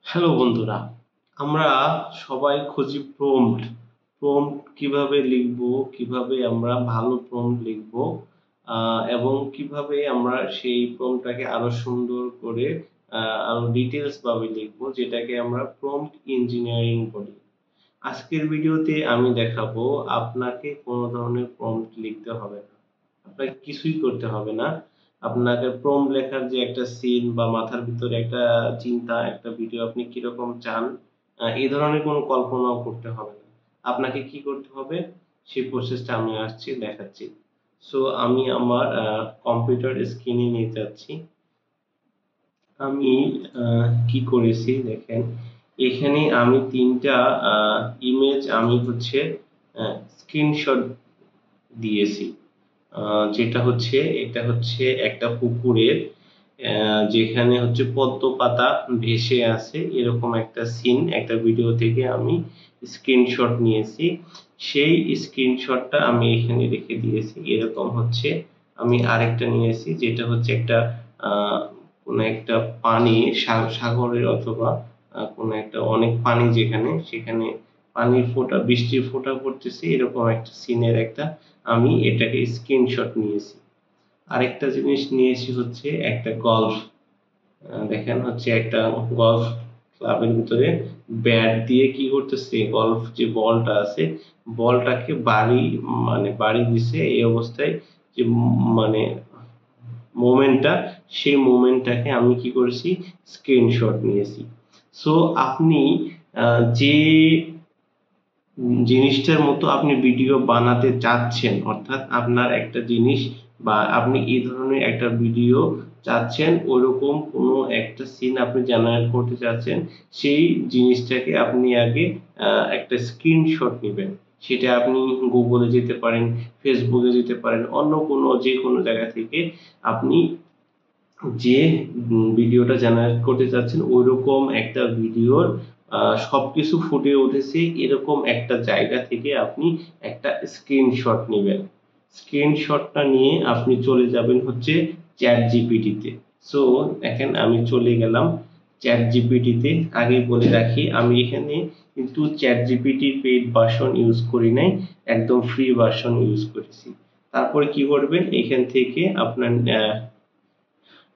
Hello বন্ধুরা, আমরা সবাই খুঁজি প্রম্পট। প্রম্পট কিভাবে লিখবো, কিভাবে আমরা ভালো প্রম্পট লিখবো, এবং কিভাবে আমরা সেই প্রম্পটটাকে আরো সুন্দর করে আরো ডিটেইলস ভাবে লিখবো, যেটাকে আমরা প্রম্পট ইঞ্জিনিয়ারিং বলি। আজকের ভিডিওতে আমি দেখাবো আপনাকে কোনো ধরনের প্রম্পট লিখতে হবে না। আপনাকে কিছুই করতে হবে না। আপনাকে প্রম্পট লেখার যে একটা সিন বা মাথার ভিতরে একটা চিন্তা, একটা ভিডিও আপনি কিরকম চান, এই ধরনের কোনো কল্পনাও করতে হবে না। আপনাকে কি করতে হবে সেই প্রসেসটা আমি দেখাচ্ছি। সো আমি আমার কম্পিউটার স্ক্রিনে নিয়ে যাচ্ছি। আমি কি করেছি দেখেন, এখানে আমি ৩টা ইমেজ আমি হচ্ছে স্ক্রিনশট দিয়েছি। যেটা হচ্ছে এটা হচ্ছে একটা পুকুরের, যেখানে হচ্ছে পদ্ম পাতা ভেসে আছে এরকম একটা সিন, একটা ভিডিও থেকে আমি স্ক্রিনশট নিয়েছি। সেই স্ক্রিনশটটা আমি এখানে রেখে দিয়েছি। এরকম হচ্ছে আমি আরেকটা নিয়েছি, যেটা হচ্ছে একটা আহ কোনো একটা পানি, সাগরের অথবা কোনো একটা অনেক পানি, যেখানে সেখানে পানির ফোঁটা, বৃষ্টির ফোঁটা পড়তেছে এরকম একটা সিনের একটা আমি এটাকে স্ক্রিনশট নিয়েছি। আরেকটা জিনিস নিয়েছি হচ্ছে একটা গল্ফ। দেখেন হচ্ছে একটা গল্ফ ক্লাবের ভিতরে ব্যাট দিয়ে কি করতেছে, গল্ফ যে বলটা আছে বলটাকে বাড়ি দিছে এই অবস্থায়, যে মানে মোমেন্টটা, সেই মোমেন্টটাকে আমি কি করেছি, স্ক্রিনশট নিয়েছি। সো আপনি যে জিনিসটার মতো আপনি ভিডিও বানাতে চাচ্ছেন, অর্থাৎ আপনার একটা জিনিস বা আপনি এই ধরনের একটা ভিডিও চাচ্ছেন, ওরকম কোনো একটা সিন আপনি জেনারেট করতে চাচ্ছেন, সেই জিনিসটাকে আপনি আগে একটা স্ক্রিনশট নেবেন। সেটা আপনি গুগলে যেতে পারেন, ফেসবুকে যেতে পারেন, অন্য কোনো যে কোনো জায়গা থেকে আপনি যে ভিডিওটা জেনারেট করতে চাচ্ছেন ওইরকম একটা ভিডিওর সবকিছু ফুটে উঠেছে এরকম একটা জায়গা থেকে আপনি একটা স্ক্রিনশট নেবেন। স্ক্রিনশটটা নিয়ে আপনি চলে যাবেন হচ্ছে চ্যাট জিপিটিতে। সো দেখেন আমি চলে গেলাম চ্যাট জিপিটিতে। আগেই বলে রাখি, আমি এখানে কিন্তু চ্যাট জিপিটির পেইড ভার্সন ইউজ করি নাই, একদম ফ্রি ভার্সন ইউজ করেছি। তারপরে কি করবেন, এখান থেকে আপনার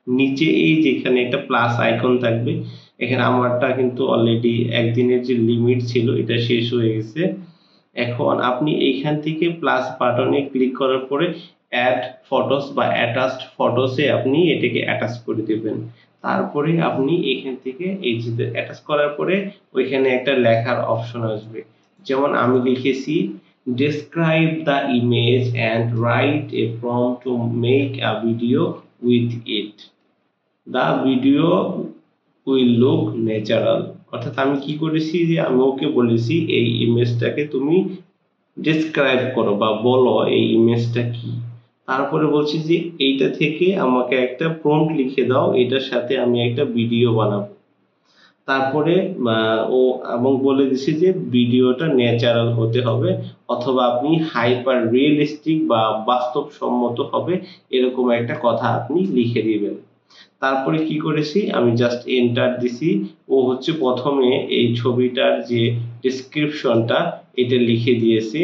নিচে এই যেখানে একটা প্লাস আইকন থাকবে, এখানে আমারটা কিন্তু অলরেডি একদিনের যে লিমিট ছিল এটা শেষ হয়ে গেছে। এখন আপনি এইখান থেকে প্লাস বাটনে ক্লিক করার পরে অ্যাড ফটোস বা অ্যাটাচড ফটোসে আপনি এটাকে অ্যাটাচ করে দেবেন। তারপরে আপনি এখান থেকে এই যে অ্যাটাচ করার পরে ওইখানে একটা লেখার অপশন আসবে। যেমন আমি লিখেছি, describe the image and write a prompt to make a video with it. The video will look natural. অর্থাৎ আমি কি করেছি, যে আমি ওকে বলেছি এই ইমেজটাকে তুমি ডেসক্রাইব করো বা বলো এই ইমেজটা কি। তারপরে বলছি যে এইটা থেকে আমাকে একটা প্রম্পট লিখে দাও, এটার সাথে আমি একটা ভিডিও বানাবো। তারপরে ও এবং বলে দিছি যে ভিডিওটা ন্যাচারাল হতে হবে, অথবা আপনি হাইপার রিয়েলিস্টিক বা বাস্তবসম্মত হবে এরকম একটা কথা আপনি লিখে দিবেন। তারপরে কি করেছি, আমি জাস্ট এন্টার দিছি। ও হচ্ছে প্রথমে এই ছবিটার যে ডেসক্রিপশনটা এটা লিখে দিয়েছে।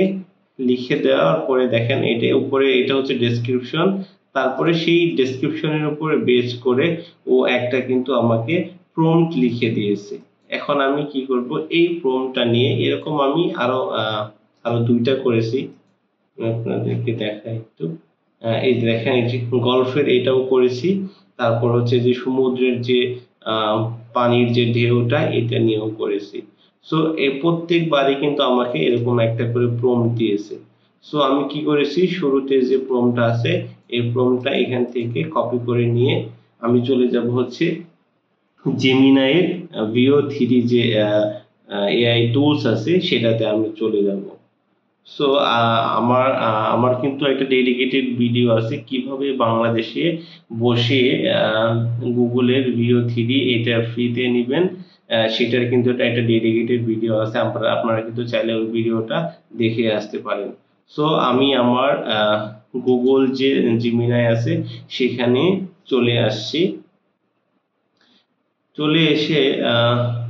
লিখে দেওয়ার পরে দেখেন এটা উপরে, এটা হচ্ছে ডেসক্রিপশন। তারপরে সেই ডেসক্রিপশনের উপরে বেস করে ও একটা কিন্তু আমাকে প্রম্পট লিখে দিয়েছে। এখন আমি কি করব, এই প্রম্পটটা নিয়ে এরকম আমি আরো ২টা করেছি, আপনাদেরকে দেখাই একটু। এই যে দেখেন, এই যে গল্ফের এটাও করেছি। তারপর হচ্ছে যে সমুদ্রের যে আহ, পানির যে ঢেউটা এটা নিয়েও করেছি। সো এই প্রত্যেকবারই কিন্তু আমাকে এরকম একটা করে প্রম্পট দিয়েছে। সো আমি কি করেছি, শুরুতে যে প্রম্পটটা আছে এই প্রম্পটটা এখান থেকে কপি করে নিয়ে আমি চলে যাব হচ্ছে জেমিনাইয়ের VO3 যে এআই টুলস আছে সেটাতে আমি চলে যাব। সো আমার কিন্তু একটা ডেডিকেটেড ভিডিও আছে কিভাবে বাংলাদেশে বসে গুগলের VO3 এটা ফ্রিতে নিবেন। সেটার কিন্তু একটা ডেডিকেটেড ভিডিও আছে, আপনারা কিন্তু চাইলে ওই ভিডিওটা দেখে আসতে পারেন। সো আমি আমার গুগল যে জিমিনাই আছে সেখানে চলে আসছি। চলে এসে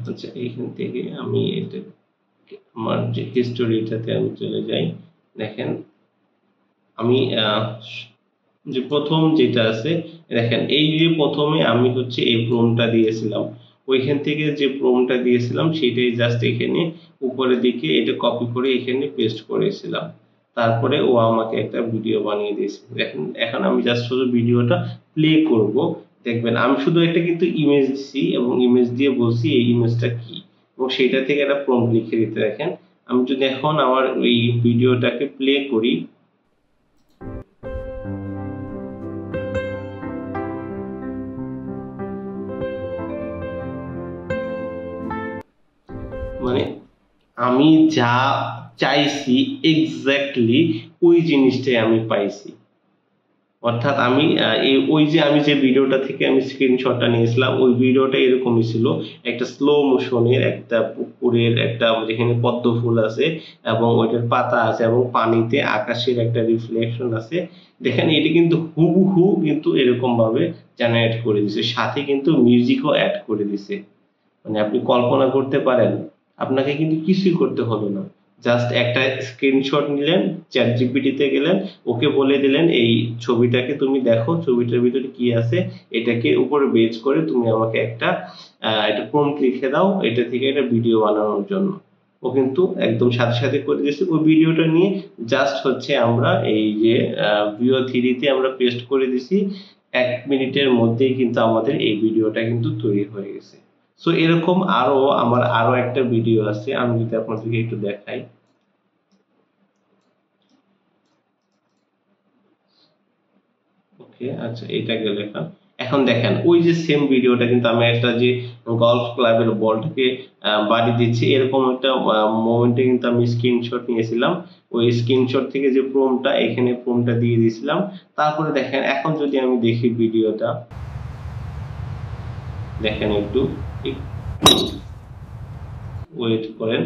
আচ্ছা এইখান থেকে আমি এটা আমার যে হিস্টোরিটাতে আমি চলে যাই। দেখেন আমি যে প্রথম যেটা আছে, দেখেন এই যে প্রথমে আমি হচ্ছে এই প্রোমটা দিয়েছিলাম, ওইখান থেকে যে প্রোমটা দিয়েছিলাম সেটাই জাস্ট এখানে উপরের দিকে এটা কপি করে এখানে পেস্ট করেছিলাম। তারপরে ও আমাকে একটা ভিডিও বানিয়ে দিয়েছে। দেখেন এখন আমি জাস্ট শুধু ভিডিওটা প্লে করব, দেখবেন আমি শুধু একটা কিন্তু ইমেজ দিছি এবং ইমেজ দিয়ে বলছি এই ইমেজটা কি, এবং সেটা থেকে একটা প্রম্পট লিখে দিতে। দেখেন আমি যদি এখন আমার এই ভিডিওটাকে প্লে করি, মানে আমি যা চাইছি এক্স্যাক্টলি ওই জিনিসটাই আমি পাইছি। অর্থাৎ আমি ওই যে আমি যে ভিডিওটা থেকে আমি স্ক্রিনশটটা নিয়েছিলাম ওই ভিডিওটা এরকমই ছিল, একটা স্লো মোশনের একটা পুকুরের একটা যেখানে পদ্ম ফুল আছে এবং ওইটার পাতা আছে এবং পানিতে আকাশের একটা রিফ্লেকশন আছে। দেখেন এটি কিন্তু হুবহু কিন্তু এরকম ভাবে জেনারেট করে দিছে, সাথে কিন্তু মিউজিকও অ্যাড করে দিছে। মানে আপনি কল্পনা করতে পারেন, আপনাকে কিন্তু কিছুই করতে হলো না, জাস্ট একটা স্ক্রিনশট নিলেন, চ্যাট জিপিটিতে গেলেন, ওকে বলে দিলেন এই ছবিটাকে তুমি দেখো, ছবিটার ভিতরে কি আছে, এটাকে উপরে বেজ করে তুমি আমাকে একটা প্রম্পট লিখে দাও এটা থেকে একটা ভিডিও বানানোর জন্য। ও কিন্তু একদম সাথে সাথে করে দিয়েছে। ওই ভিডিওটা নিয়ে জাস্ট হচ্ছে আমরা এই যে ভিও থ্রিতে আমরা পেস্ট করে দিছি, 1 মিনিটের মধ্যেই কিন্তু আমাদের এই ভিডিওটা কিন্তু তৈরি হয়ে গেছে। সো এরকম আমার আরো একটা ভিডিও আছে, আমি যদি আপনাদেরকে একটু দেখাই। ওকে আচ্ছা এটা গেল। এখন দেখেন ওই যে সেম ভিডিওটা কিন্তু আমি একটা যে গলফ ক্লাবের বলটাকে বাড়ি দিচ্ছি এরকম একটা মোমেন্টে কিন্তু আমি স্ক্রিনশট নিয়েছিলাম। ওই স্ক্রিনশট থেকে যে প্রোমটা এখানে প্রোমটা দিয়ে দিয়েছিলাম। তারপরে দেখেন এখন যদি আমি দেখি ভিডিওটা, দেখেন একটু ওয়েট করেন,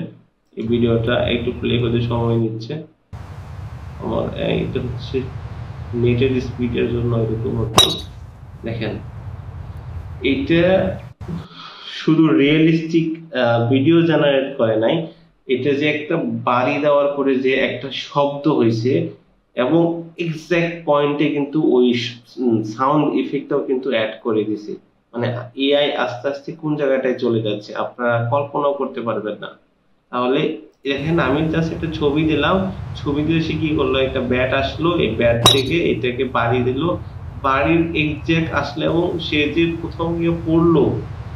এই ভিডিওটা একটু প্লে হতে সময় নিচ্ছে। আমার এটা হচ্ছে নেটের স্পিডের জন্য এরকম হচ্ছে। দেখেন এটা শুধু রিয়েলিস্টিক ভিডিও জেনারেট করে নাই, এটা যে একটা বাড়ি দেওয়ার পরে যে একটা শব্দ হয়েছে এবং এক্সাক্ট পয়েন্টে কিন্তু ওই সাউন্ড ইফেক্টটাও কিন্তু অ্যাড করে দিছে। মানে এআই আস্তে আস্তে কোন জায়গাটায় চলে যাচ্ছে আপনারা কল্পনাও করতে পারবেন না। তাহলে দেখেন আমি জাস্ট একটা ছবি দিলাম, ছবি দিয়ে সে কি করলো, একটা ব্যাট আসলো, এই ব্যাট থেকে এটাকে বাড়ি দিল, বাড়ির এক্সাক্ট আসলে এবং সে যে প্রথম গিয়ে পড়লো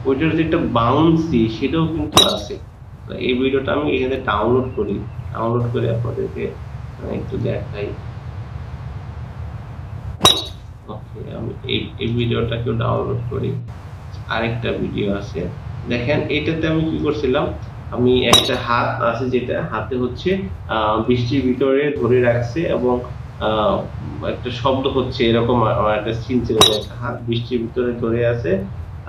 ওইটার যে একটা বাউন্সি সেটাও কিন্তু আছে। তো এই ভিডিওটা আমি এখানে ডাউনলোড করি, ডাউনলোড করে আপনাদেরকে একটু দেখাই। ওকে আমি এই ভিডিওটাকেও ডাউনলোড করি। আরেকটা ভিডিও আছে, দেখেন এটাতে আমি কি করছিলাম, আমি একটা হাত আছে যেটা হাতে হচ্ছে বৃষ্টির ভিতরে ধরে রাখছে এবং একটা শব্দ হচ্ছে এরকম আমার একটা সিন ছিল, একটা হাত বৃষ্টির ভিতরে ধরে আছে।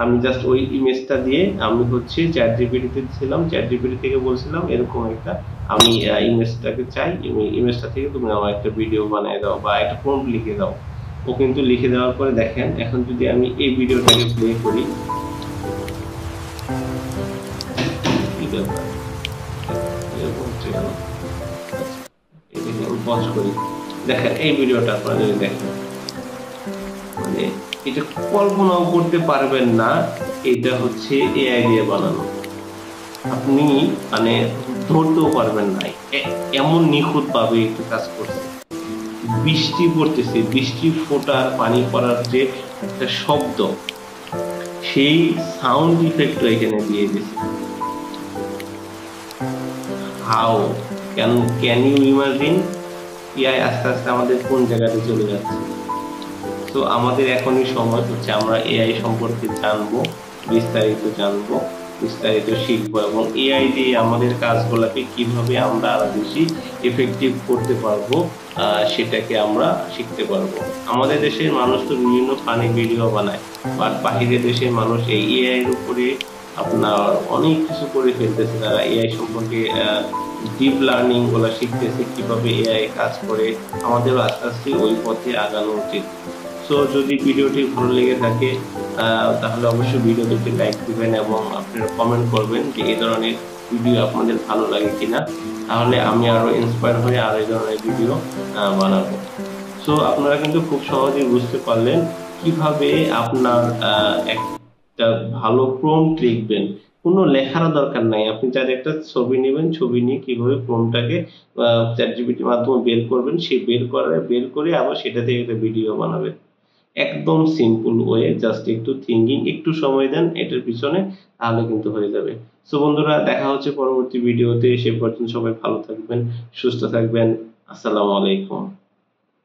আমি জাস্ট ওই ইমেজটা দিয়ে আমি হচ্ছে চ্যাট জিপিটিতে ছিলাম, চ্যাট জিপিটি থেকে বলছিলাম এরকম একটা আমি ইমেজটাকে চাই, ইমেজটা থেকে তুমি আমার একটা ভিডিও বানিয়ে দাও বা একটা প্রম্পট লিখে দাও। ও কিন্তু লিখে দেওয়ার পরে দেখেন এখন যদি আমি এই ভিডিওটাকে প্লে করি, দেখেন এই ভিডিওটা আপনারা যদি দেখেন মানে এটা কল্পনাও করতে পারবেন না এটা হচ্ছে এআই দিয়ে বানানো, আপনি মানে ধরতেও পারবেন না এমন নিখুঁত ভাবে একটু কাজ করছে। বৃষ্টি পড়তেছে, বৃষ্টি ফোটার পানি পড়ার যে একটা শব্দ সেই সাউন্ড ইফেক্টও এখানে দিয়ে দিয়েছে। How can you imagine AI আস্তে আস্তে আমাদের কোন জায়গাতে চলে যাচ্ছে। তো আমাদের এখনই সময় হচ্ছে আমরা এআই সম্পর্কে জানবো, বিস্তারিত জানবো, বিস্তারিত শিখবো এবং এআই দিয়ে আমাদের কাজগুলোকে কিভাবে আমরা আরো বেশি এফেক্টিভ করতে পারবো সেটাকে আমরা শিখতে পারবো। আমাদের দেশের মানুষ তো বিভিন্ন ফানি ভিডিও বানায়, বাট বাহিরের দেশের মানুষ এই এআই এর উপরে আপনার অনেক কিছু করে ফেলতেছে। তারা এআই সম্পর্কে ডিপ লার্নিং গুলা শিখতেছে, কিভাবে এআই কাজ করে। আমাদেরও আস্তে আস্তে ওই পথে আগানো উচিত। সো যদি ভিডিওটি ভালো লেগে থাকে তাহলে অবশ্যই ভিডিওটিতে লাইক দিবেন এবং আপনারা কমেন্ট করবেন যে এই ধরনের ভিডিও আপনাদের ভালো লাগে কিনা, তাহলে আমি আরো ইন্সপায়ার হয়ে আর এই ধরনের ভিডিও বানাবো। সো আপনারা কিন্তু খুব সহজেই বুঝতে পারলেন কিভাবে আপনার একটা ভালো প্রম্পট লিখবেন। কোনো লেখার দরকার নাই, আপনি চাইলে একটা ছবি নেবেন, ছবি নিয়ে কিভাবে প্রম্পটটাকে চ্যাটজিপিটির মাধ্যমে বের করবেন, সেই বের করে আবার সেটা থেকে একটা ভিডিও বানাবেন। একদম সিম্পল ওয়ে, জাস্ট একটু থিঙ্কিং, একটু সময় দেন এটার পিছনে, তাহলে কিন্তু হয়ে যাবে। সো বন্ধুরা, দেখা হচ্ছে পরবর্তী ভিডিওতে। সে পর্যন্ত সবাই ভালো থাকবেন, সুস্থ থাকবেন। আসসালামু আলাইকুম।